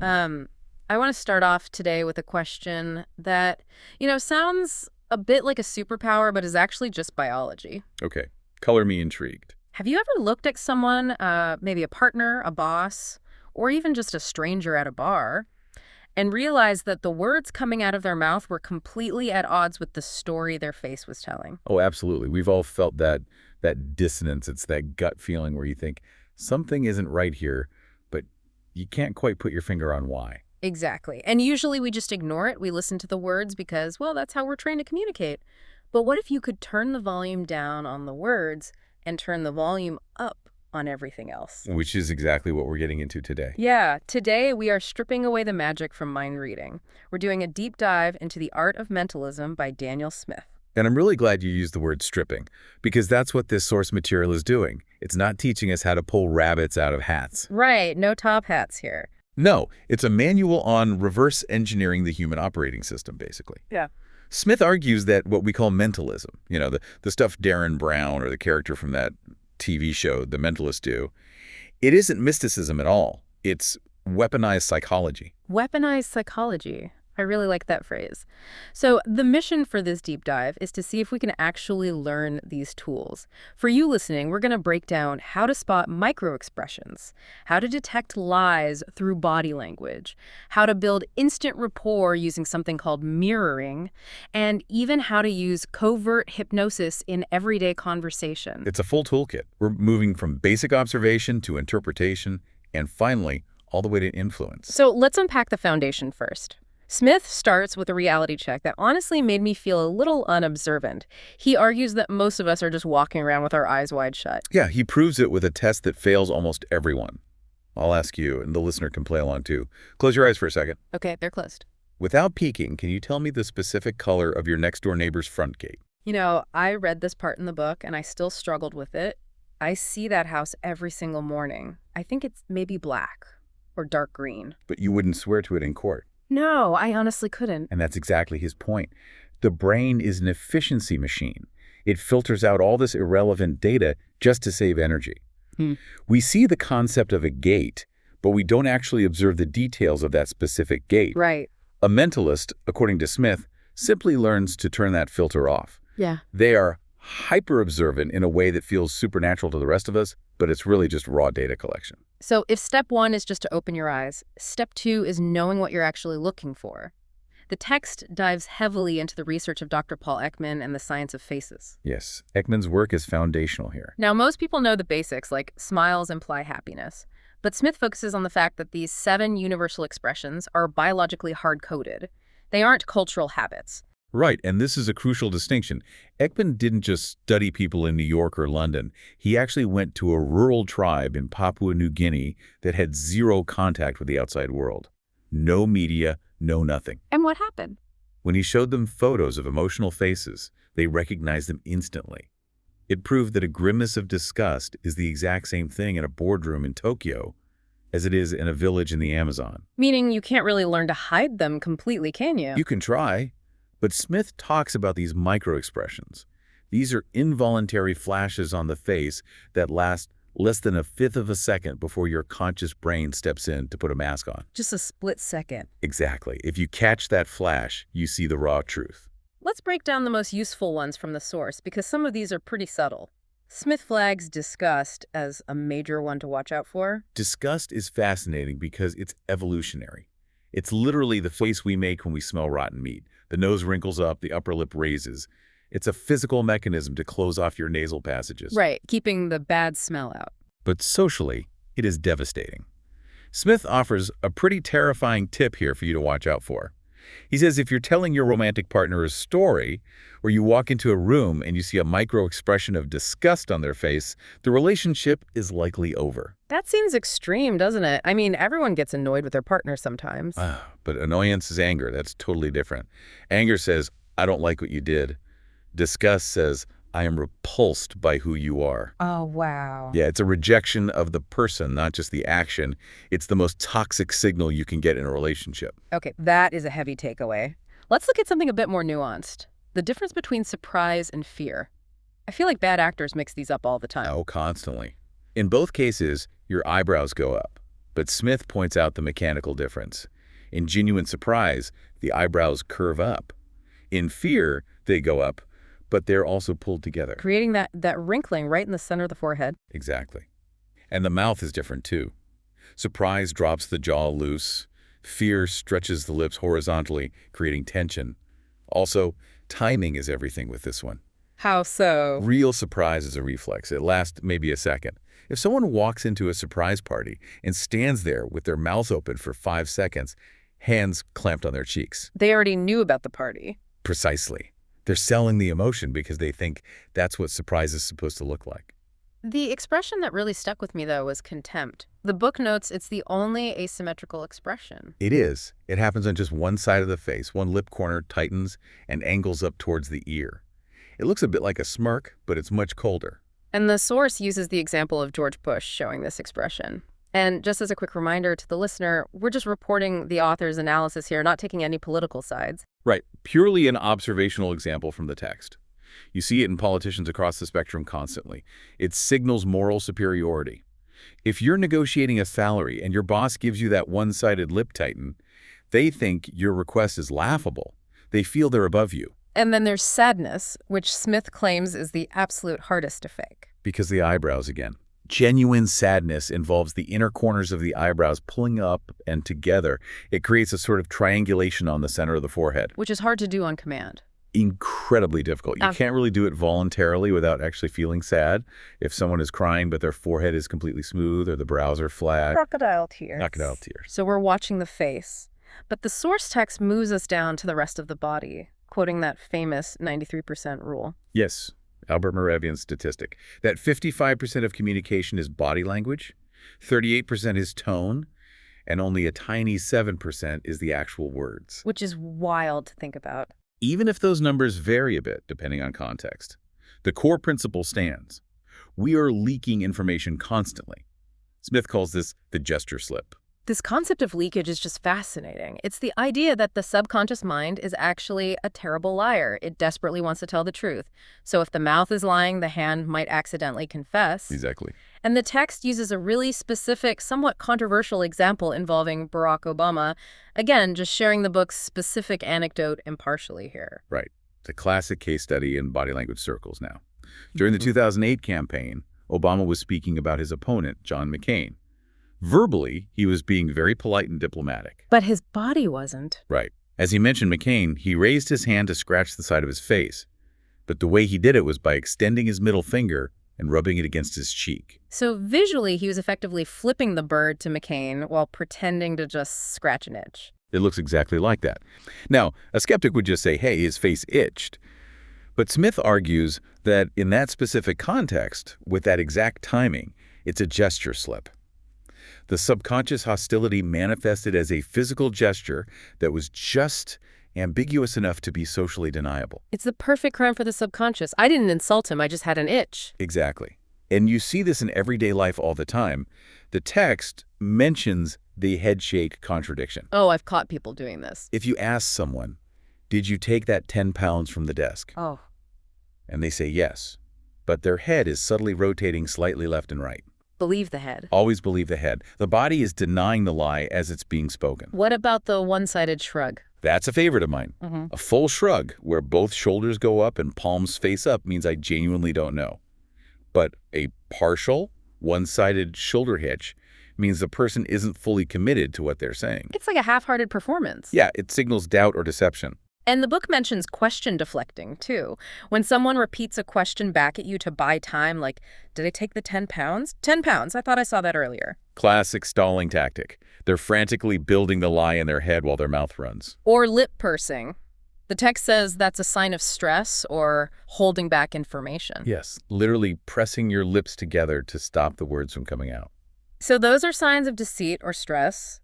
I want to start off today with a question that, sounds a bit like a superpower, but is actually just biology. Okay, color me intrigued. Have you ever looked at someone, maybe a partner, a boss, or even just a stranger at a bar, and realized that the words coming out of their mouth were completely at odds with the story their face was telling? Oh, absolutely. We've all felt that dissonance. It's that gut feeling where you think something isn't right here, but you can't quite put your finger on why. Exactly. And usually we just ignore it. We listen to the words because, well, that's how we're trained to communicate. But what if you could turn the volume down on the words and turn the volume up on everything else? Which is exactly what we're getting into today. Yeah, today we are stripping away the magic from mind reading. We're doing a deep dive into the Art of Mentalism by Daniel Smith. And I'm really glad you used the word stripping, because that's what this source material is doing. It's not teaching us how to pull rabbits out of hats. Right, no top hats here. No, it's a manual on reverse engineering the human operating system, basically. Yeah. Smith argues that what we call mentalism, the stuff Darren Brown or the character from that TV show, The Mentalists, do, it isn't mysticism at all. It's weaponized psychology. Weaponized psychology. I really like that phrase. So the mission for this deep dive is to see if we can actually learn these tools. For you listening, we're going to break down how to spot microexpressions, how to detect lies through body language, how to build instant rapport using something called mirroring, and even how to use covert hypnosis in everyday conversation. It's a full toolkit. We're moving from basic observation to interpretation, and finally, all the way to influence. So let's unpack the foundation first. Smith starts with a reality check that honestly made me feel a little unobservant. He argues that most of us are just walking around with our eyes wide shut. Yeah, he proves it with a test that fails almost everyone. I'll ask you, and the listener can play along too. Close your eyes for a second. Okay, they're closed. Without peeking, can you tell me the specific color of your next-door neighbor's front gate? I read this part in the book and I still struggled with it. I see that house every single morning. I think it's maybe black or dark green. But you wouldn't swear to it in court. No, I honestly couldn't. And that's exactly his point. The brain is an efficiency machine. It filters out all this irrelevant data just to save energy. We see the concept of a gate, but we don't actually observe the details of that specific gate. Right. A mentalist, according to Smith, simply learns to turn that filter off. Yeah. They are hyper-observant in a way that feels supernatural to the rest of us, but it's really just raw data collection. So if step one is just to open your eyes, step two is knowing what you're actually looking for. The text dives heavily into the research of Dr. Paul Ekman and the science of faces. Yes, Ekman's work is foundational here. Now, most people know the basics, like smiles imply happiness. But Smith focuses on the fact that these 7 universal expressions are biologically hard-coded. They aren't cultural habits. Right, and this is a crucial distinction. Ekman didn't just study people in New York or London. He actually went to a rural tribe in Papua New Guinea that had zero contact with the outside world. No media, no nothing. And what happened? When he showed them photos of emotional faces, they recognized them instantly. It proved that a grimace of disgust is the exact same thing in a boardroom in Tokyo as it is in a village in the Amazon. Meaning you can't really learn to hide them completely, can you? You can try. But Smith talks about these microexpressions. These are involuntary flashes on the face that last less than 1/5 of a second before your conscious brain steps in to put a mask on. Just a split second. Exactly. If you catch that flash, you see the raw truth. Let's break down the most useful ones from the source, because some of these are pretty subtle. Smith flags disgust as a major one to watch out for. Disgust is fascinating because it's evolutionary. It's literally the face we make when we smell rotten meat. The nose wrinkles up, the upper lip raises. It's a physical mechanism to close off your nasal passages. Right, keeping the bad smell out. But socially, it is devastating. Smith offers a pretty terrifying tip here for you to watch out for. He says if you're telling your romantic partner a story, or you walk into a room and you see a micro-expression of disgust on their face, the relationship is likely over. That seems extreme, doesn't it? I mean, everyone gets annoyed with their partner sometimes. But annoyance is anger. That's totally different. Anger says, I don't like what you did. Disgust says, I am repulsed by who you are. Oh, wow. Yeah, it's a rejection of the person, not just the action. It's the most toxic signal you can get in a relationship. Okay, that is a heavy takeaway. Let's look at something a bit more nuanced. The difference between surprise and fear. I feel like bad actors mix these up all the time. Oh, constantly. In both cases, your eyebrows go up. But Smith points out the mechanical difference. In genuine surprise, the eyebrows curve up. In fear, they go up, but they're also pulled together. Creating that wrinkling right in the center of the forehead. Exactly. And the mouth is different too. Surprise drops the jaw loose. Fear stretches the lips horizontally, creating tension. Also, timing is everything with this one. How so? Real surprise is a reflex. It lasts maybe a second. If someone walks into a surprise party and stands there with their mouth open for 5 seconds, hands clamped on their cheeks. They already knew about the party. Precisely. They're selling the emotion because they think that's what surprise is supposed to look like. The expression that really stuck with me, though, was contempt. The book notes it's the only asymmetrical expression. It is. It happens on just one side of the face. One lip corner tightens and angles up towards the ear. It looks a bit like a smirk, but it's much colder. And the source uses the example of George Bush showing this expression. And just as a quick reminder to the listener, we're just reporting the author's analysis here, not taking any political sides. Right. Purely an observational example from the text. You see it in politicians across the spectrum constantly. It signals moral superiority. If you're negotiating a salary and your boss gives you that one-sided lip tighten, they think your request is laughable. They feel they're above you. And then there's sadness, which Smith claims is the absolute hardest to fake. Because the eyebrows again. Genuine sadness involves the inner corners of the eyebrows pulling up and together. It creates a sort of triangulation on the center of the forehead. Which is hard to do on command. Incredibly difficult. You can't really do it voluntarily without actually feeling sad. If someone is crying but their forehead is completely smooth or the brows are flat. Crocodile tears. Crocodile tears. So we're watching the face. But the source text moves us down to the rest of the body, quoting that famous 93% rule. Yes, Albert Moravian's statistic. That 55% of communication is body language, 38% is tone, and only a tiny 7% is the actual words. Which is wild to think about. Even if those numbers vary a bit, depending on context, the core principle stands. We are leaking information constantly. Smith calls this the gesture slip. This concept of leakage is just fascinating. It's the idea that the subconscious mind is actually a terrible liar. It desperately wants to tell the truth. So if the mouth is lying, the hand might accidentally confess. Exactly. And the text uses a really specific, somewhat controversial example involving Barack Obama. Again, just sharing the book's specific anecdote impartially here. Right. It's a classic case study in body language circles now. During the 2008 campaign, Obama was speaking about his opponent, John McCain. Verbally, he was being very polite and diplomatic. But his body wasn't. Right. As he mentioned McCain, he raised his hand to scratch the side of his face. But the way he did it was by extending his middle finger and rubbing it against his cheek. So visually, he was effectively flipping the bird to McCain while pretending to just scratch an itch. It looks exactly like that. Now, a skeptic would just say, hey, his face itched. But Smith argues that in that specific context, with that exact timing, it's a gesture slip. The subconscious hostility manifested as a physical gesture that was just ambiguous enough to be socially deniable. It's the perfect crime for the subconscious. I didn't insult him, I just had an itch. Exactly. And you see this in everyday life all the time. The text mentions the headshake contradiction. Oh, I've caught people doing this. If you ask someone, did you take that 10 pounds from the desk? Oh. And they say yes, but their head is subtly rotating slightly left and right. Believe the head. Always believe the head. The body is denying the lie as it's being spoken. What about the one-sided shrug? That's a favorite of mine. A full shrug where both shoulders go up and palms face up means I genuinely don't know. But a partial, one-sided shoulder hitch means the person isn't fully committed to what they're saying. It's like a half-hearted performance. Yeah, it signals doubt or deception. And the book mentions question deflecting, too. When someone repeats a question back at you to buy time, like, did I take the 10 pounds? 10 pounds, I thought I saw that earlier. Classic stalling tactic. They're frantically building the lie in their head while their mouth runs. Or lip pursing. The text says that's a sign of stress or holding back information. Yes, literally pressing your lips together to stop the words from coming out. So those are signs of deceit or stress.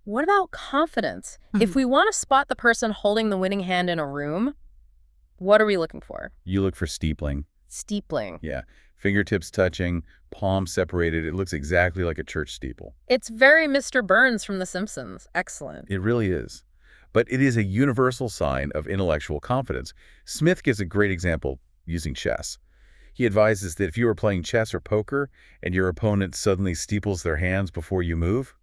What about confidence? If we want to spot the person holding the winning hand in a room, what are we looking for? You look for steepling. Steepling. Yeah. Fingertips touching, palms separated. It looks exactly like a church steeple. It's very Mr. Burns from The Simpsons. Excellent. It really is. But it is a universal sign of intellectual confidence. Smith gives a great example using chess. He advises that if you are playing chess or poker and your opponent suddenly steeples their hands before you move,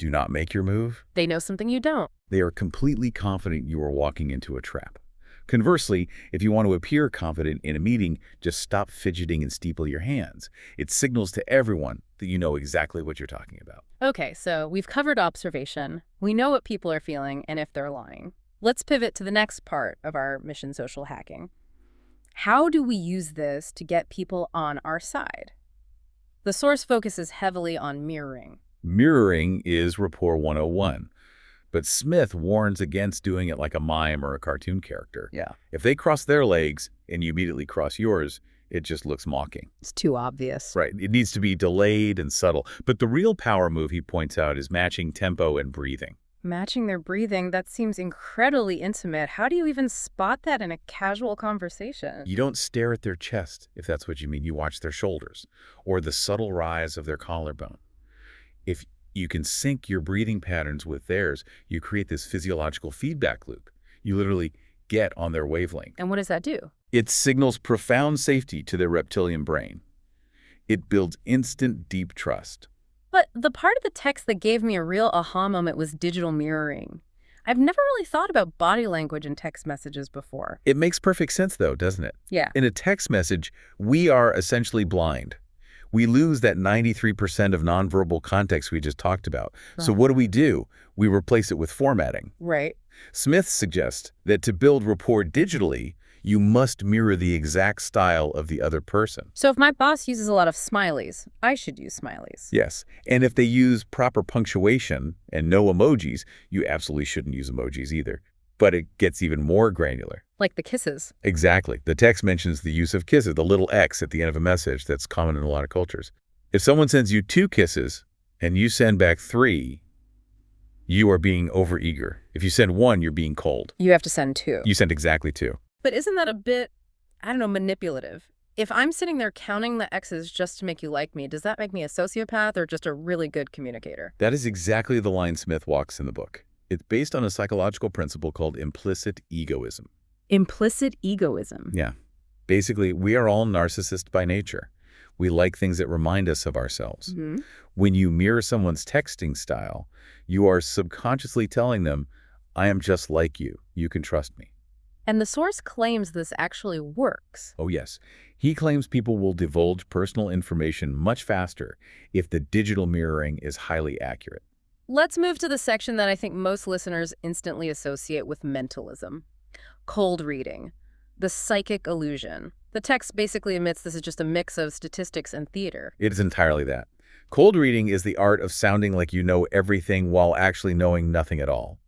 do not make your move. They know something you don't. They are completely confident you are walking into a trap. Conversely, if you want to appear confident in a meeting, just stop fidgeting and steeple your hands. It signals to everyone that you know exactly what you're talking about. Okay, so we've covered observation. We know what people are feeling and if they're lying. Let's pivot to the next part of our mission social hacking. How do we use this to get people on our side? The source focuses heavily on mirroring. Mirroring is rapport 101. But Smith warns against doing it like a mime or a cartoon character. Yeah. If they cross their legs and you immediately cross yours, it just looks mocking. It's too obvious. Right. It needs to be delayed and subtle. But the real power move, he points out, is matching tempo and breathing. Matching their breathing, that seems incredibly intimate. How do you even spot that in a casual conversation? You don't stare at their chest, if that's what you mean. You watch their shoulders or the subtle rise of their collarbone. If you can sync your breathing patterns with theirs, you create this physiological feedback loop. You literally get on their wavelength. And what does that do? It signals profound safety to their reptilian brain. It builds instant, deep trust. But the part of the text that gave me a real aha moment was digital mirroring. I've never really thought about body language in text messages before. It makes perfect sense, though, doesn't it? Yeah. In a text message, we are essentially blind. We lose that 93% of nonverbal context we just talked about. So what do? We replace it with formatting. Right. Smith suggests that to build rapport digitally, you must mirror the exact style of the other person. So if my boss uses a lot of smileys, I should use smileys. Yes. And if they use proper punctuation and no emojis, you absolutely shouldn't use emojis either. But it gets even more granular. Like the kisses. Exactly. The text mentions the use of kisses, the little X at the end of a message that's common in a lot of cultures. If someone sends you 2 kisses and you send back 3, you are being overeager. If you send 1, you're being cold. You have to send 2. You send exactly 2. But isn't that a bit, I don't know, manipulative? If I'm sitting there counting the X's just to make you like me, does that make me a sociopath or just a really good communicator? That is exactly the line Smith walks in the book. It's based on a psychological principle called implicit egoism. Implicit egoism. Yeah. Basically, we are all narcissists by nature. We like things that remind us of ourselves. Mm-hmm. When you mirror someone's texting style, you are subconsciously telling them, I am just like you. You can trust me. And the source claims this actually works. Oh, yes. He claims people will divulge personal information much faster if the digital mirroring is highly accurate. Let's move to the section that I think most listeners instantly associate with mentalism. Cold reading. The psychic illusion. The text basically admits this is just a mix of statistics and theater. It is entirely that. Cold reading is the art of sounding like you know everything while actually knowing nothing at all.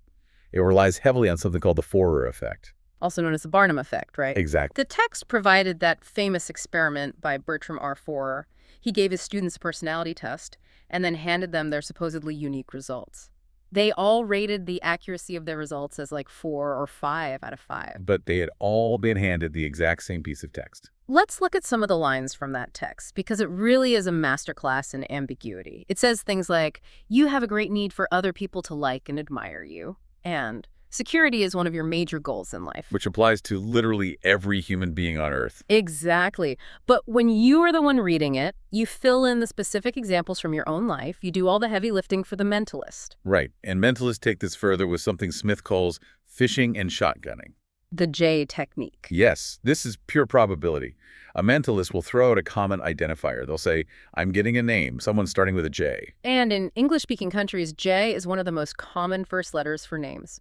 It relies heavily on something called the Forer effect. Also known as the Barnum effect, right? Exactly. The text provided that famous experiment by Bertram R. Forer. He gave his students a personality test and then handed them their supposedly unique results. They all rated the accuracy of their results as like 4 or 5 out of 5. But they had all been handed the exact same piece of text. Let's look at some of the lines from that text, because it really is a masterclass in ambiguity. It says things like, you have a great need for other people to like and admire you, and security is one of your major goals in life. Which applies to literally every human being on Earth. Exactly. But when you are the one reading it, you fill in the specific examples from your own life. You do all the heavy lifting for the mentalist. Right. And mentalists take this further with something Smith calls fishing and shotgunning. The J technique. Yes, this is pure probability. A mentalist will throw out a common identifier. They'll say, I'm getting a name, someone starting with a J. And in English-speaking countries, J is one of the most common first letters for names.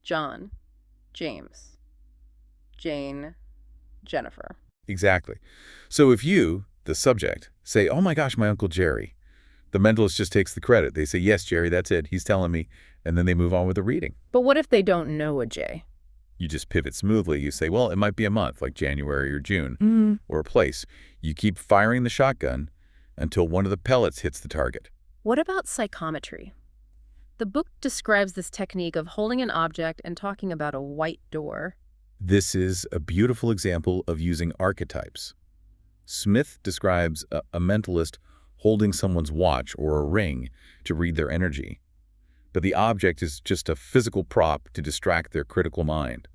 John, James, Jane, Jennifer. Exactly. So if you, the subject, say, oh my gosh, my Uncle Jerry, the mentalist just takes the credit. They say, yes, Jerry, that's it. He's telling me. And then they move on with the reading. But what if they don't know a J? You just pivot smoothly. You say, well, it might be a month, like January or June, or a place. You keep firing the shotgun until one of the pellets hits the target. What about psychometry? The book describes this technique of holding an object and talking about a white door. This is a beautiful example of using archetypes. Smith describes a mentalist holding someone's watch or a ring to read their energy. But the object is just a physical prop to distract their critical mind.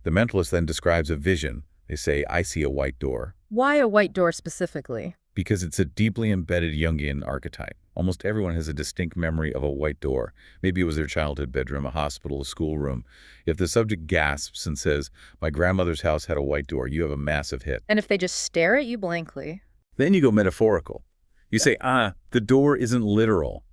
The mentalist then describes a vision. They say, I see a white door. Why a white door specifically? Because it's a deeply embedded Jungian archetype. Almost everyone has a distinct memory of a white door. Maybe it was their childhood bedroom, a hospital, a schoolroom. If the subject gasps and says, "My grandmother's house had a white door," you have a massive hit. And if they just stare at you blankly. Then you go metaphorical. You say, the door isn't literal.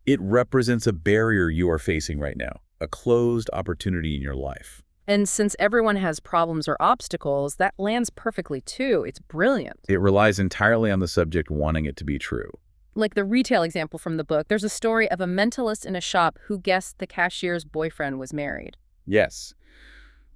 It represents a barrier you are facing right now, a closed opportunity in your life. And since everyone has problems or obstacles, that lands perfectly too. It's brilliant. It relies entirely on the subject wanting it to be true. Like the retail example from the book, there's a story of a mentalist in a shop who guessed the cashier's boyfriend was married. Yes,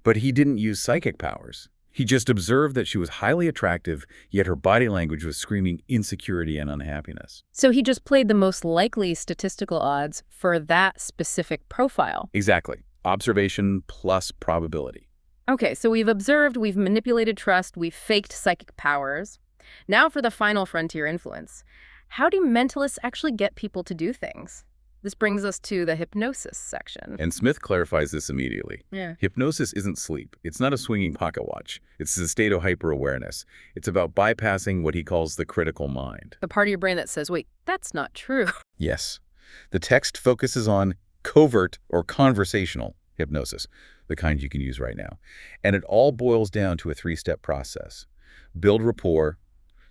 but he didn't use psychic powers. He just observed that she was highly attractive, yet her body language was screaming insecurity and unhappiness. So he just played the most likely statistical odds for that specific profile. Exactly. Observation plus probability. Okay, so we've observed, we've manipulated trust, we've faked psychic powers. Now for the final frontier influence. How do mentalists actually get people to do things? This brings us to the hypnosis section. And Smith clarifies this immediately. Yeah. Hypnosis isn't sleep. It's not a swinging pocket watch. It's a state of hyper-awareness. It's about bypassing what he calls the critical mind. The part of your brain that says, wait, that's not true. Yes. The text focuses on covert or conversational hypnosis, the kind you can use right now. And it all boils down to a three-step process. Build rapport,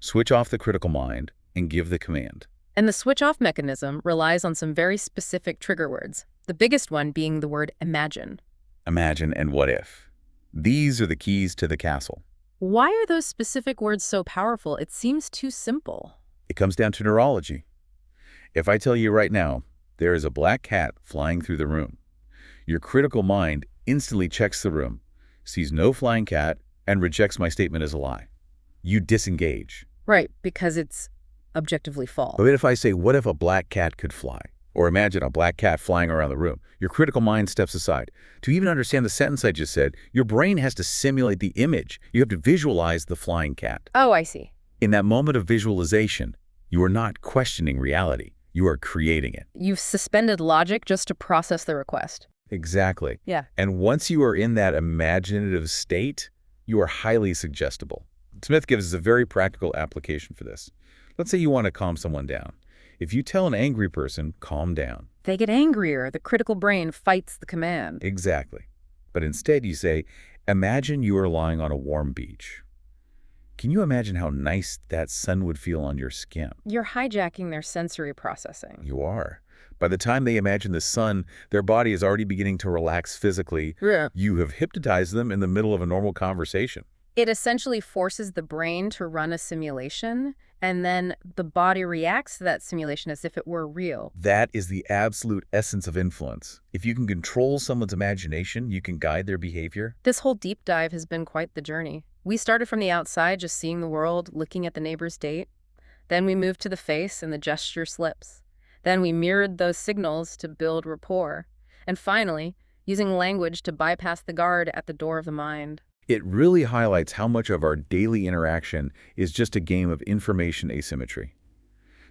switch off the critical mind, and give the command. And the switch-off mechanism relies on some very specific trigger words, the biggest one being the word imagine. Imagine and what if. These are the keys to the castle. Why are those specific words so powerful? It seems too simple. It comes down to neurology. If I tell you right now, there is a black cat flying through the room, your critical mind instantly checks the room, sees no flying cat, and rejects my statement as a lie. You disengage. Right, because it's objectively false. But if I say, what if a black cat could fly? Or imagine a black cat flying around the room. Your critical mind steps aside. To even understand the sentence I just said, your brain has to simulate the image. You have to visualize the flying cat. Oh, I see. In that moment of visualization, you are not questioning reality. You are creating it. You've suspended logic just to process the request. Exactly. Yeah. And once you are in that imaginative state, you are highly suggestible. Smith gives us a very practical application for this. Let's say you want to calm someone down. If you tell an angry person, calm down. They get angrier. The critical brain fights the command. Exactly. But instead you say, imagine you are lying on a warm beach. Can you imagine how nice that sun would feel on your skin? You're hijacking their sensory processing. You are. By the time they imagine the sun, their body is already beginning to relax physically. Yeah. You have hypnotized them in the middle of a normal conversation. It essentially forces the brain to run a simulation, and then the body reacts to that simulation as if it were real. That is the absolute essence of influence. If you can control someone's imagination, you can guide their behavior. This whole deep dive has been quite the journey. We started from the outside, just seeing the world, looking at the neighbor's date. Then we moved to the face and the gesture slips. Then we mirrored those signals to build rapport. And finally, using language to bypass the guard at the door of the mind. It really highlights how much of our daily interaction is just a game of information asymmetry.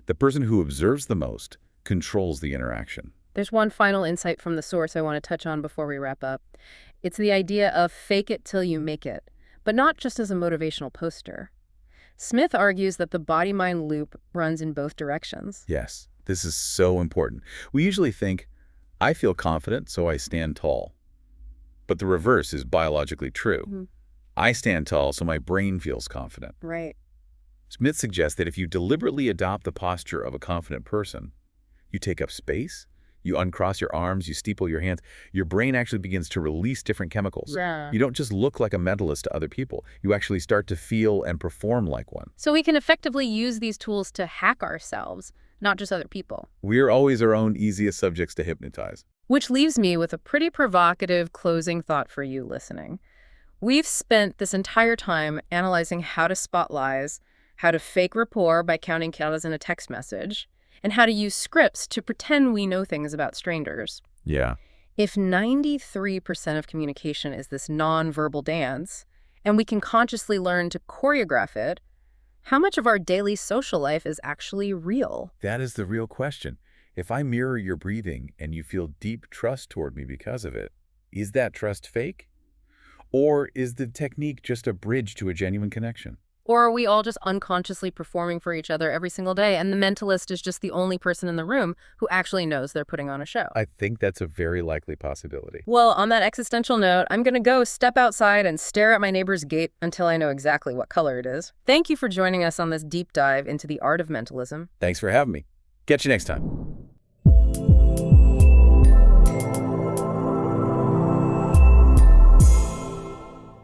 The person who observes the most controls the interaction. There's one final insight from the source I want to touch on before we wrap up. It's the idea of fake it till you make it, but not just as a motivational poster. Smith argues that the body-mind loop runs in both directions. Yes, this is so important. We usually think, I feel confident, so I stand tall. But the reverse is biologically true. Mm-hmm. I stand tall, so my brain feels confident. Right. Smith suggests that if you deliberately adopt the posture of a confident person, you take up space, you uncross your arms, you steeple your hands, your brain actually begins to release different chemicals. Yeah. You don't just look like a mentalist to other people. You actually start to feel and perform like one. So we can effectively use these tools to hack ourselves, not just other people. We're always our own easiest subjects to hypnotize. Which leaves me with a pretty provocative closing thought for you listening. We've spent this entire time analyzing how to spot lies, how to fake rapport by counting calories in a text message, and how to use scripts to pretend we know things about strangers. Yeah. If 93% of communication is this non-verbal dance, and we can consciously learn to choreograph it, how much of our daily social life is actually real? That is the real question. If I mirror your breathing and you feel deep trust toward me because of it, is that trust fake? Or is the technique just a bridge to a genuine connection? Or are we all just unconsciously performing for each other every single day, and the mentalist is just the only person in the room who actually knows they're putting on a show? I think that's a very likely possibility. Well, on that existential note, I'm gonna go step outside and stare at my neighbor's gate until I know exactly what color it is. Thank you for joining us on this deep dive into the art of mentalism. Thanks for having me. Catch you next time.